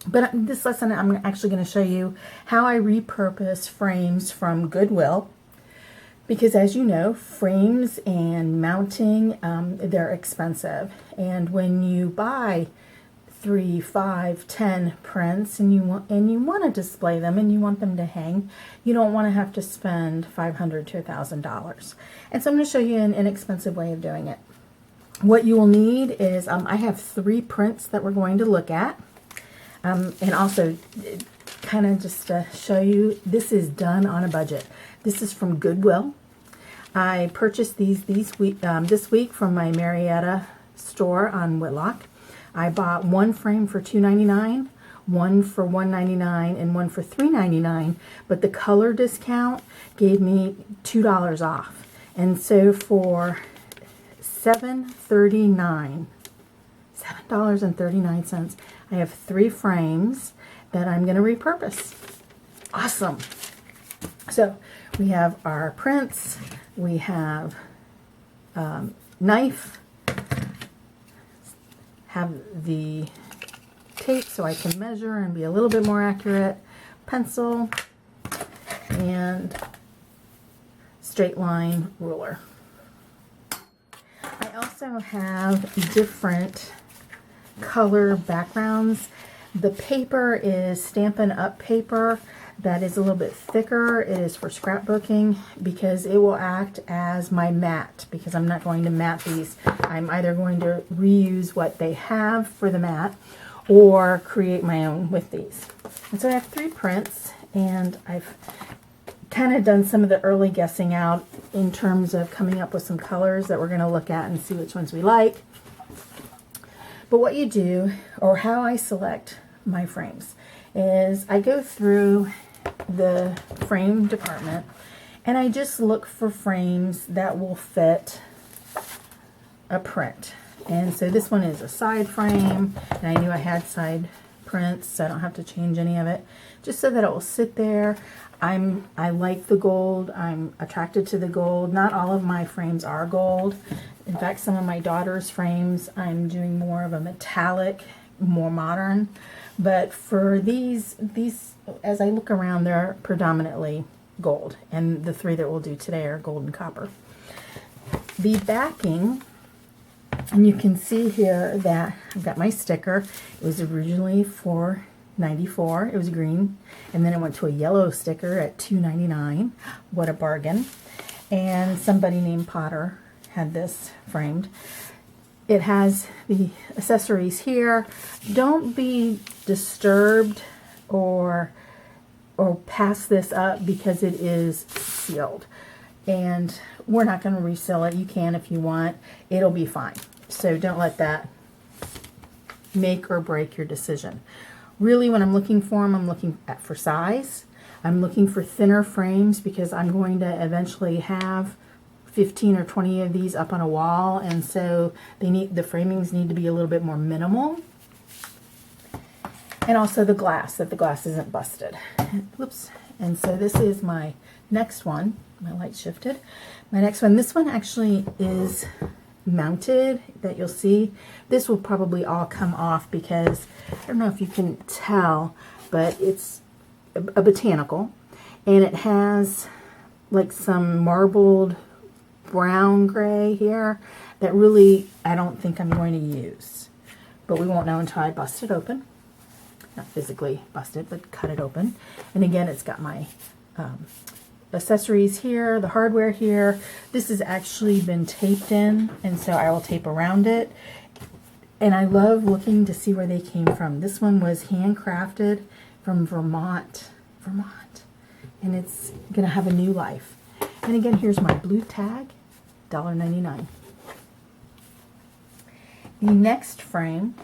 But this lesson, I'm actually going to show you how I repurpose frames from Goodwill. Because as you know, frames and mounting, they're expensive. And when you buy 3, 5, 10 prints and you want to display them and you want them to hang, you don't want to have to spend $500 to $1,000. And so I'm going to show you an inexpensive way of doing it. What you will need is, I have 3 prints that we're going to look at. And also, kind of just to show you, this is done on a budget. This is from Goodwill. I purchased these this week from my Marietta store on Whitlock. I bought one frame for $2.99, one for $1.99, and one for $3.99. But the color discount gave me $2 off. And so for $7.39, I have 3 frames that I'm going to repurpose. Awesome. So we have our prints, we have knife, have the tape so I can measure and be a little bit more accurate, pencil, and straight line ruler. I also have different color backgrounds. The paper is Stampin' Up paper that is a little bit thicker. It is for scrapbooking because it will act as my mat, because I'm not going to mat these. I'm either going to reuse what they have for the mat or create my own with these. And so I have 3 prints, and I've kind of done some of the early guessing out in terms of coming up with some colors that we're going to look at and see which ones we like. But what you do, or how I select my frames, is I go through the frame department and I just look for frames that will fit a print. And so this one is a side frame, and I knew I had side prints, so I don't have to change any of it, just so that it will sit there. I like the gold. I'm attracted to the gold. Not all of my frames are gold. In fact, some of my daughter's frames, I'm doing more of a metallic, more modern. But for these, as I look around, they're predominantly gold. And the 3 that we'll do today are gold and copper. The backing, and you can see here that I've got my sticker. It was originally $4.94. It was green, and then it went to a yellow sticker at $2.99. What a bargain. And somebody named Potter had this framed. It has the accessories here. Don't be disturbed or pass this up because it is sealed. And we're not going to reseal it. You can if you want. It'll be fine. So don't let that make or break your decision. Really, when I'm looking for them, I'm looking for size. I'm looking for thinner frames because I'm going to eventually have 15 or 20 of these up on a wall, and so the framings need to be a little bit more minimal. And also the glass, that the glass isn't busted. Whoops. And so this is my next one. My light shifted. My next one, this one actually is mounted, that you'll see. This will probably all come off because I don't know if you can tell, but it's a botanical, and it has like some marbled brown gray here that really I don't think I'm going to use, but we won't know until I bust it open. Not physically bust it, but cut it open. And again, it's got my accessories here, the hardware here. This has actually been taped in, and so I will tape around it. And I love looking to see where they came from. This one was handcrafted from Vermont, and it's gonna have a new life. And again, here's my blue tag, $1.99. The next frame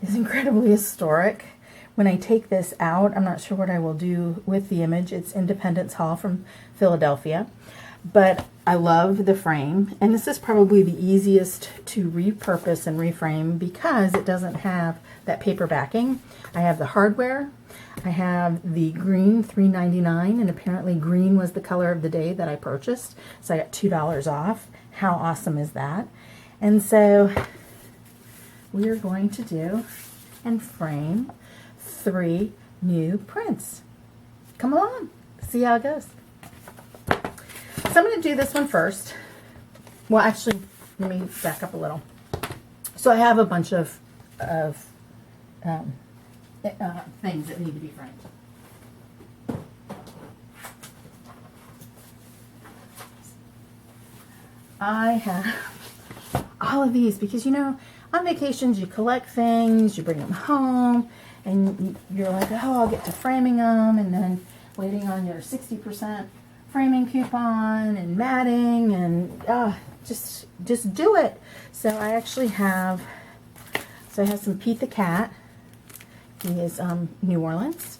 is incredibly historic. When I take this out, I'm not sure what I will do with the image. It's Independence Hall from Philadelphia. But I love the frame, and this is probably the easiest to repurpose and reframe because it doesn't have that paper backing. I have the hardware. I have the green $3.99, and apparently green was the color of the day that I purchased, so I got $2 off. How awesome is that? And so we are going to do and frame 3 new prints. Come along, see how it goes. So I'm going to do this one first. Well, actually, let me back up a little. So I have a bunch of things that need to be framed. I have all of these because, you know, on vacations you collect things, you bring them home, and you're like, oh, I'll get to framing them, and then waiting on your 60% framing coupon and matting, and just do it. So I actually have, I have some Pete the Cat. He is New Orleans.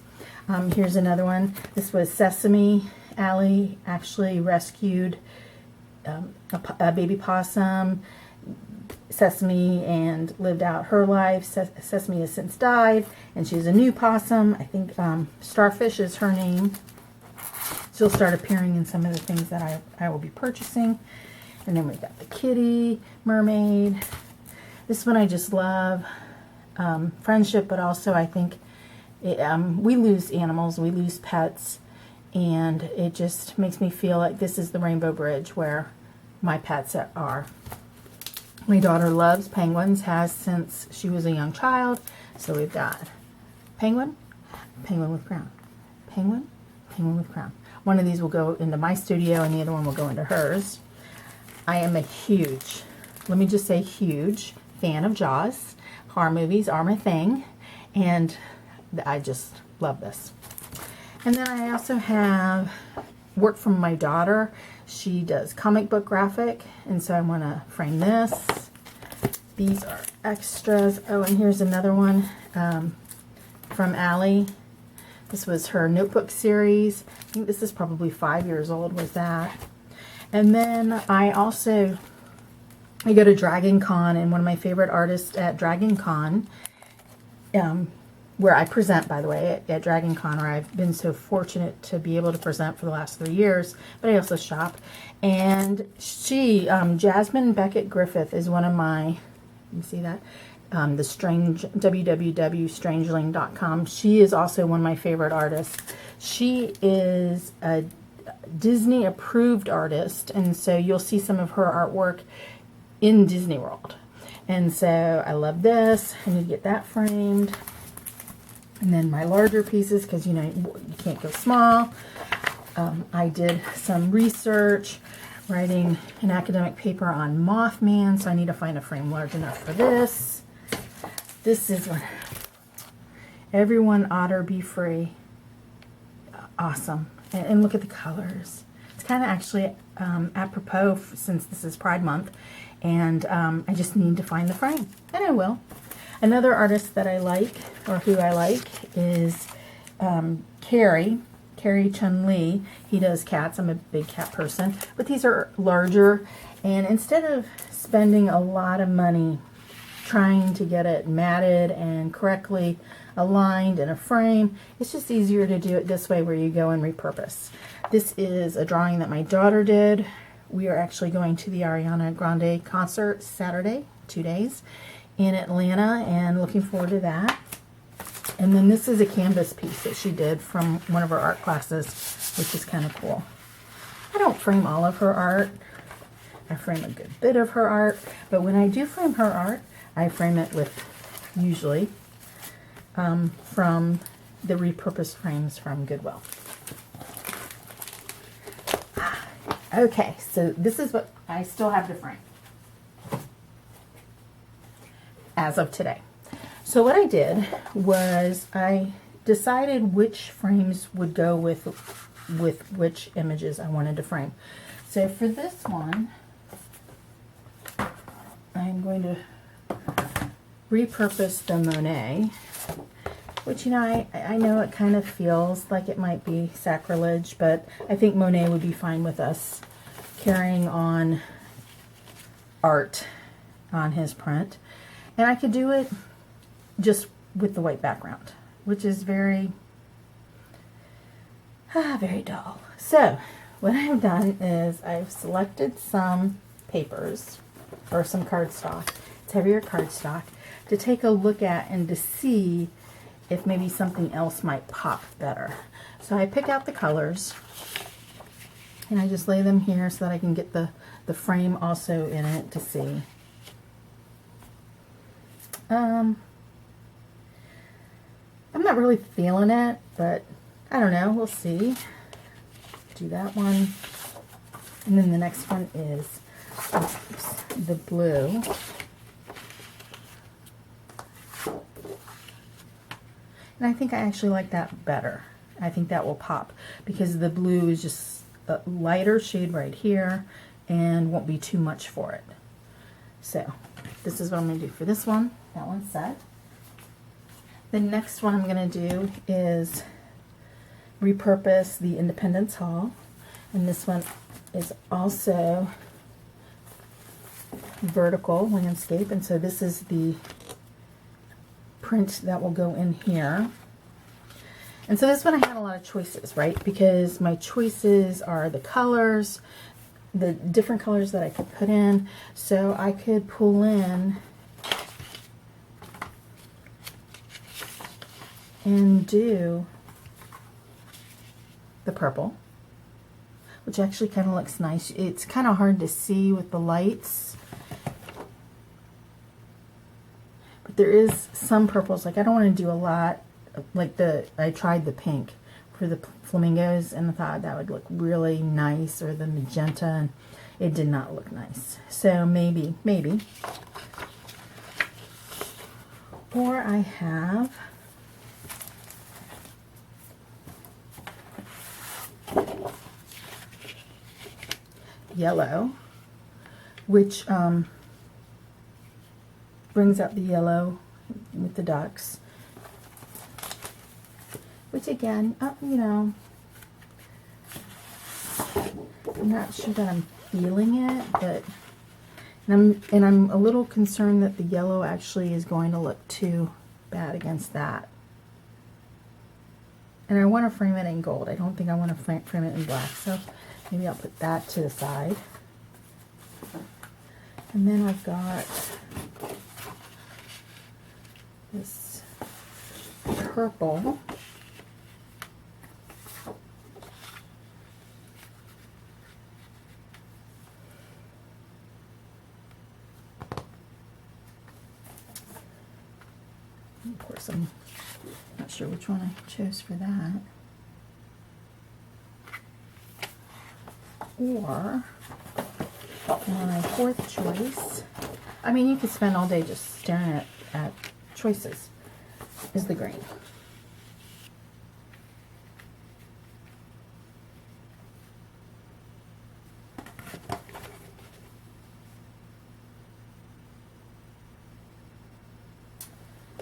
Here's another one. This was Sesame. Allie actually rescued a baby possum, Sesame, and lived out her life. Sesame has since died, and she's a new possum. I think Starfish is her name. She'll start appearing in some of the things that I will be purchasing. And then we've got the kitty, mermaid. This one I just love. Friendship, but also I think we lose animals, we lose pets, and it just makes me feel like this is the Rainbow Bridge where my pets are. My daughter loves penguins, has since she was a young child. So we've got penguin, penguin with crown, penguin, penguin with crown. One of these will go into my studio and the other one will go into hers. I am a huge, let me just say huge, fan of Jaws. Horror movies are my thing, and I just love this. And then I also have work from my daughter. She does comic book graphic, and so I want to frame this. These are extras. Oh, and here's another one from Allie. This was her notebook series. I think this is probably 5 years old, was that. And then I go to Dragon Con, and one of my favorite artists at Dragon Con, where I present, by the way, at Dragon Con, where I've been so fortunate to be able to present for the last 3 years, but I also shop. And she, Jasmine Beckett Griffith, is one of my, you see that? The Strange, www.strangeling.com. She is also one of my favorite artists. She is a Disney approved artist, and so you'll see some of her artwork in Disney World. And so I love this. I need to get that framed. And then my larger pieces, because you know you can't go small. I did some research writing an academic paper on Mothman, so I need to find a frame large enough for this. This is one. Everyone Otter Be Free. Awesome. And look at the colors. It's kind of actually apropos since this is Pride Month, and I just need to find the frame, and I will. Another artist that I like, or who I like, is Carrie Chun Lee. He does cats. I'm a big cat person, but these are larger, and instead of spending a lot of money trying to get it matted and correctly aligned in a frame, it's just easier to do it this way, where you go and repurpose. This is a drawing that my daughter did. We are actually going to the Ariana Grande concert Saturday, 2 days, in Atlanta, and looking forward to that. And then this is a canvas piece that she did from one of her art classes, which is kind of cool. I don't frame all of her art. I frame a good bit of her art, but when I do frame her art, I frame it with, usually, from the repurposed frames from Goodwill. Okay, so this is what I still have to frame as of today. So what I did was I decided which frames would go with which images I wanted to frame. So for this one, I'm going to repurpose the Monet, which, you know, I know it kind of feels like it might be sacrilege, but I think Monet would be fine with us carrying on art on his print. And I could do it just with the white background, which is very dull. So what I've done is I've selected some papers or some cardstock. it's heavier cardstock, to take a look at and to see if maybe something else might pop better. So I pick out the colors and I just lay them here so that I can get the frame also in it to see. I'm not really feeling it, but I don't know, we'll see. Do that one. And then the next one is the blue. And I think I actually like that better. I think that will pop because the blue is just a lighter shade right here and won't be too much for it. So this is what I'm going to do for this one. That one's set. The next one I'm going to do is repurpose the Independence Hall. And this one is also vertical landscape. And so this is the print that will go in here. And so this one I had a lot of choices, right? Because my choices are the colors, the different colors that I could put in. So I could pull in and do the purple, which actually kind of looks nice. It's kind of hard to see with the lights, but there is some purples. Like I don't want to do a lot. Like I tried the pink for the flamingos and I thought that would look really nice, or the magenta, and it did not look nice. So maybe. Or I have yellow, which brings out the yellow with the ducks. Which again, you know, I'm not sure that I'm feeling it, but and I'm a little concerned that the yellow actually is going to look too bad against that. And I want to frame it in gold. I don't think I want to frame it in black, so maybe I'll put that to the side. And then I've got this purple. Of course, I'm not sure which one I chose for that. Or my fourth choice, I mean, you could spend all day just staring at choices, is the green.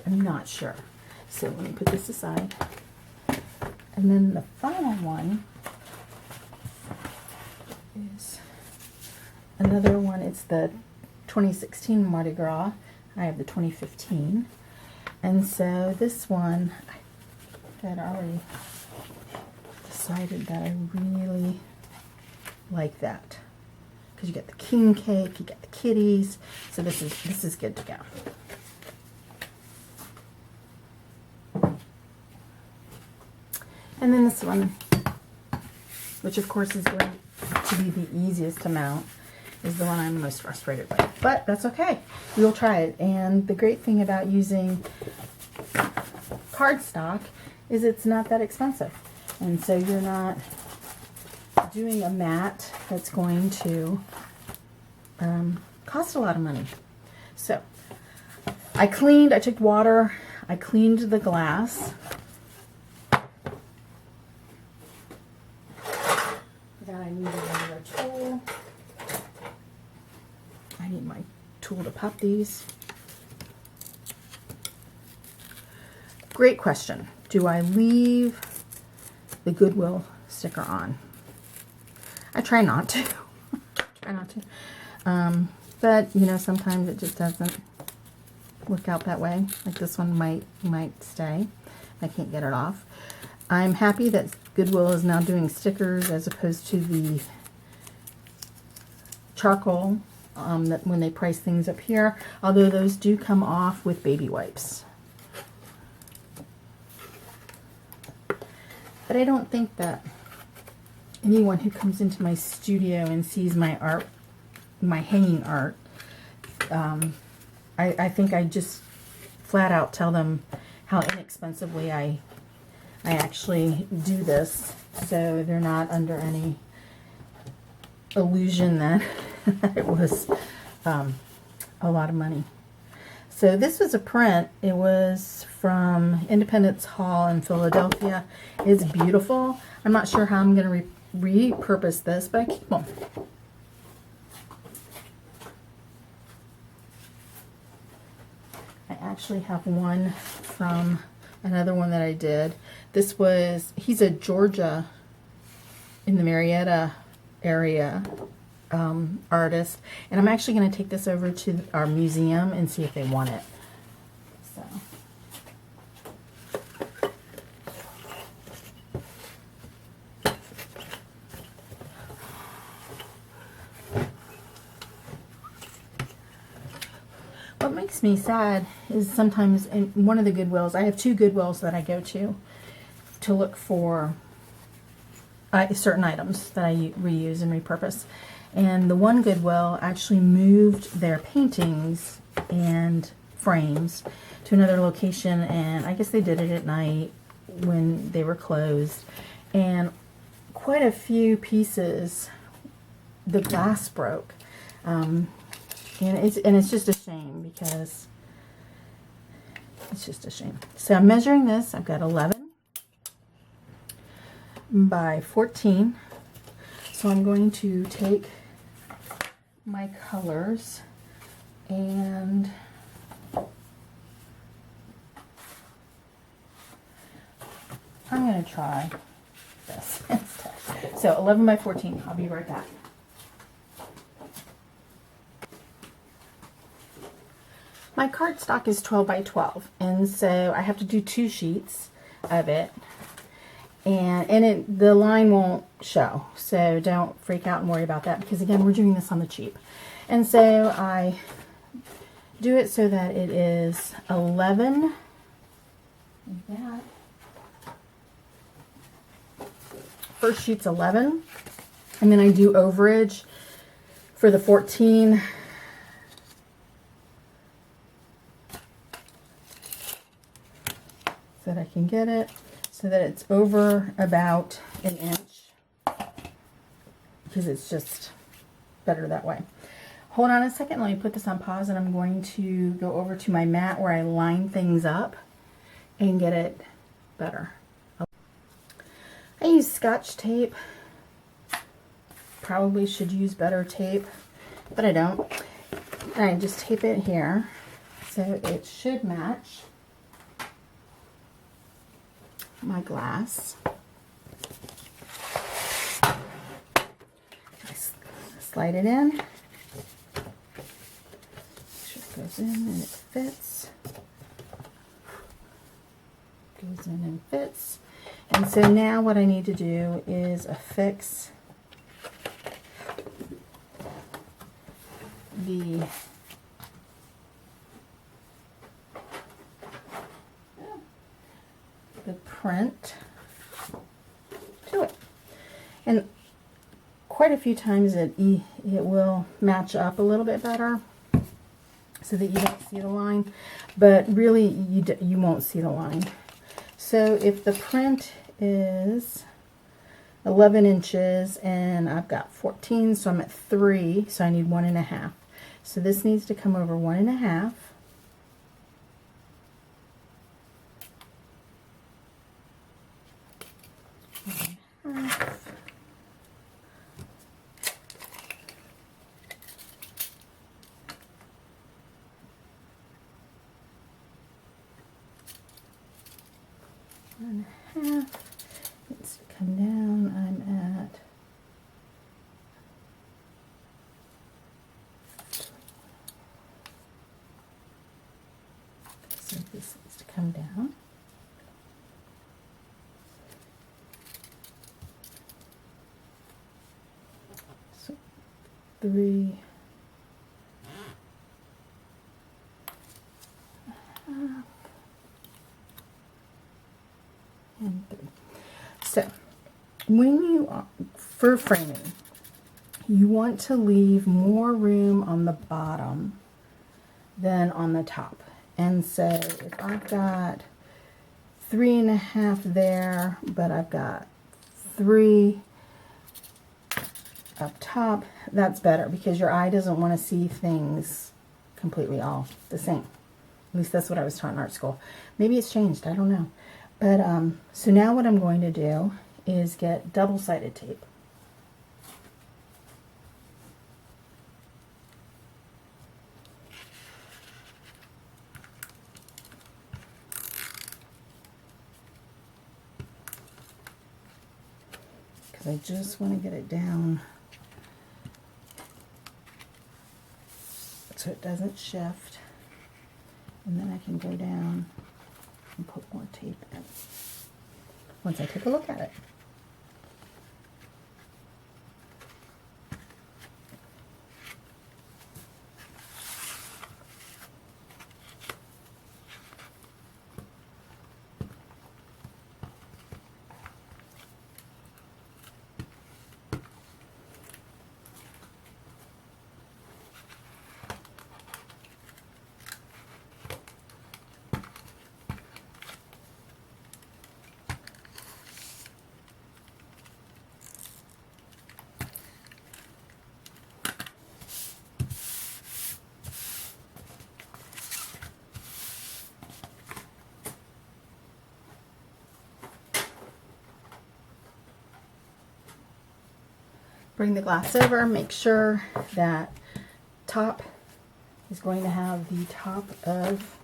I'm not sure. So let me put this aside. And then the final one is another one. It's the 2016 Mardi Gras. I have the 2015. And so this one, I had already decided that I really like that. Because you get the king cake, you get the kitties. So this is good to go. And then this one, which of course is going to be the easiest to mount, is the one I'm most frustrated with. But that's okay. We'll try it. And the great thing about using cardstock is it's not that expensive. And so you're not doing a mat that's going to cost a lot of money. So I took water, I cleaned the glass. I need another tool. I need my tool to pop these. Great question. Do I leave the Goodwill sticker on? I try not to. But you know, sometimes it just doesn't work out that way. Like this one might stay. I can't get it off. I'm happy that Goodwill is now doing stickers as opposed to the charcoal that when they price things up here, although those do come off with baby wipes. But I don't think that anyone who comes into my studio and sees my art, my hanging art, I think I just flat out tell them how inexpensively I actually do this, so they're not under any illusion that it was a lot of money. So this was a print. It was from Independence Hall in Philadelphia. It's beautiful. I'm not sure how I'm going to repurpose this, but I keep them. I actually have one from another one that I did. This was, he's a Georgia, in the Marietta area, artist, and I'm actually going to take this over to our museum and see if they want it. So what makes me sad is sometimes in one of the Goodwills, I have two Goodwills that I go to look for certain items that I reuse and repurpose. And the one Goodwill actually moved their paintings and frames to another location, and I guess they did it at night when they were closed. And quite a few pieces, the glass broke. And it's just a shame, because it's just a shame. So I'm measuring this. I've got 11 by 14. So I'm going to take my colors and I'm going to try this instead. So 11 by 14. I'll be right back. My cardstock is 12 by 12, and so I have to do 2 sheets of it. And the line won't show, so don't freak out and worry about that, because again, we're doing this on the cheap. And so I do it so that it is 11, like that. First sheet's 11, and then I do overage for the 14. So that I can get it so that it's over about 1 inch, because it's just better that way. Hold on a second, let me put this on pause, and I'm going to go over to my mat where I line things up and get it better. I use Scotch tape. Probably should use better tape, but I don't. And I just tape it here so it should match my glass. Slide it in. Make sure it goes in and it fits. Goes in and fits. And so now what I need to do is affix the print to it. And quite a few times it will match up a little bit better so that you don't see the line, but really you won't see the line. So if the print is 11 inches and I've got 14, so I'm at 3, so I need 1.5. So this needs to come over 1.5. One and a half. Needs to come down. I'm at so this needs to come down. So 3, when you, for framing, you want to leave more room on the bottom than on the top. And so if I've got 3.5 there, but I've got 3 up top, that's better because your eye doesn't want to see things completely all the same. At least that's what I was taught in art school. Maybe it's changed, I don't know. But so now what I'm going to do is get double-sided tape. Because I just want to get it down so it doesn't shift. And then I can go down and put more tape in once I take a look at it. Bring the glass over, make sure that top is going to have the top of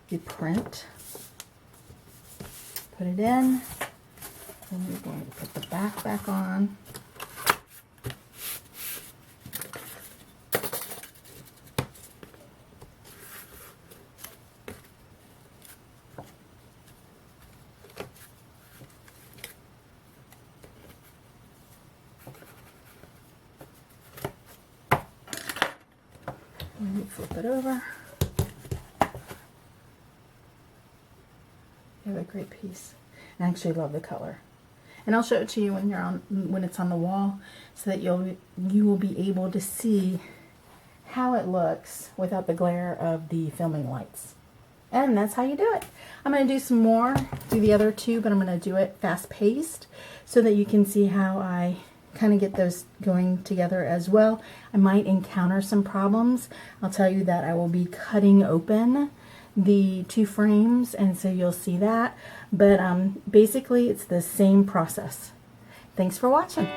the print. Put it in, and we're going to put the back on. Let me flip it over. You have a great piece. I actually love the color. And I'll show it to you when it's on the wall so that you will be able to see how it looks without the glare of the filming lights. And that's how you do it. I'm going to do some more, do the other two, but I'm going to do it fast paced so that you can see how I kind of get those going together as well. I might encounter some problems. I'll tell you that I will be cutting open the 2 frames, and so you'll see that. But basically it's the same process. Thanks for watching.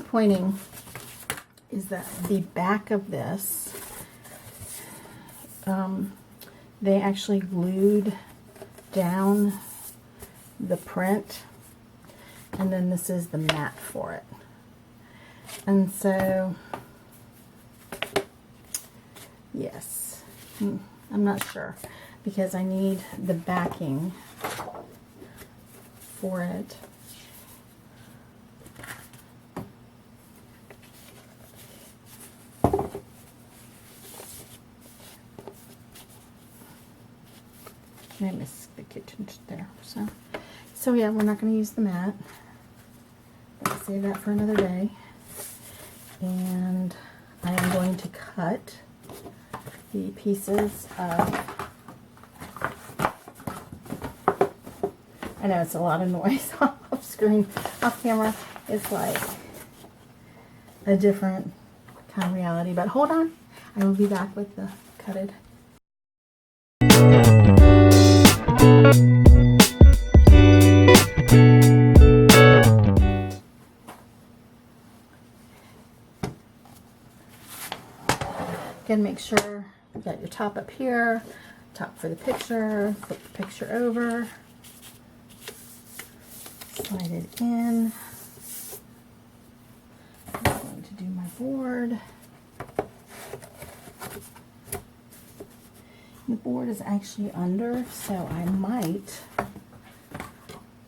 disappointing is that the back of this, they actually glued down the print, and then this is the mat for it. And so, yes, I'm not sure, because I need the backing for it. I missed the kitchen there. So yeah, we're not going to use the mat. I'll save that for another day. And I am going to cut the pieces of, I know it's a lot of noise off screen, off camera. It's like a different kind of reality, but hold on. I will be back with the cutted. Again, make sure you got your top up here, top for the picture, flip the picture over, slide it in. I'm going to do my board. The board is actually under, so I might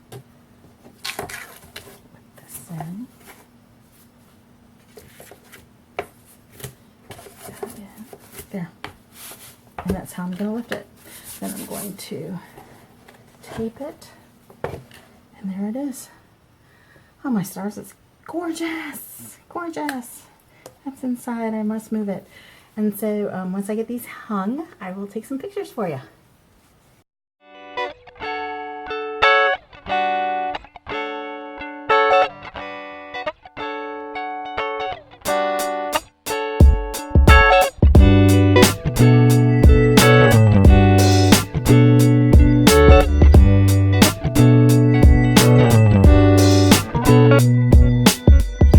put this in. There. And that's how I'm going to lift it. Then I'm going to tape it. And there it is. Oh my stars, it's gorgeous. Gorgeous. That's inside. I must move it. And so once I get these hung, I will take some pictures for you.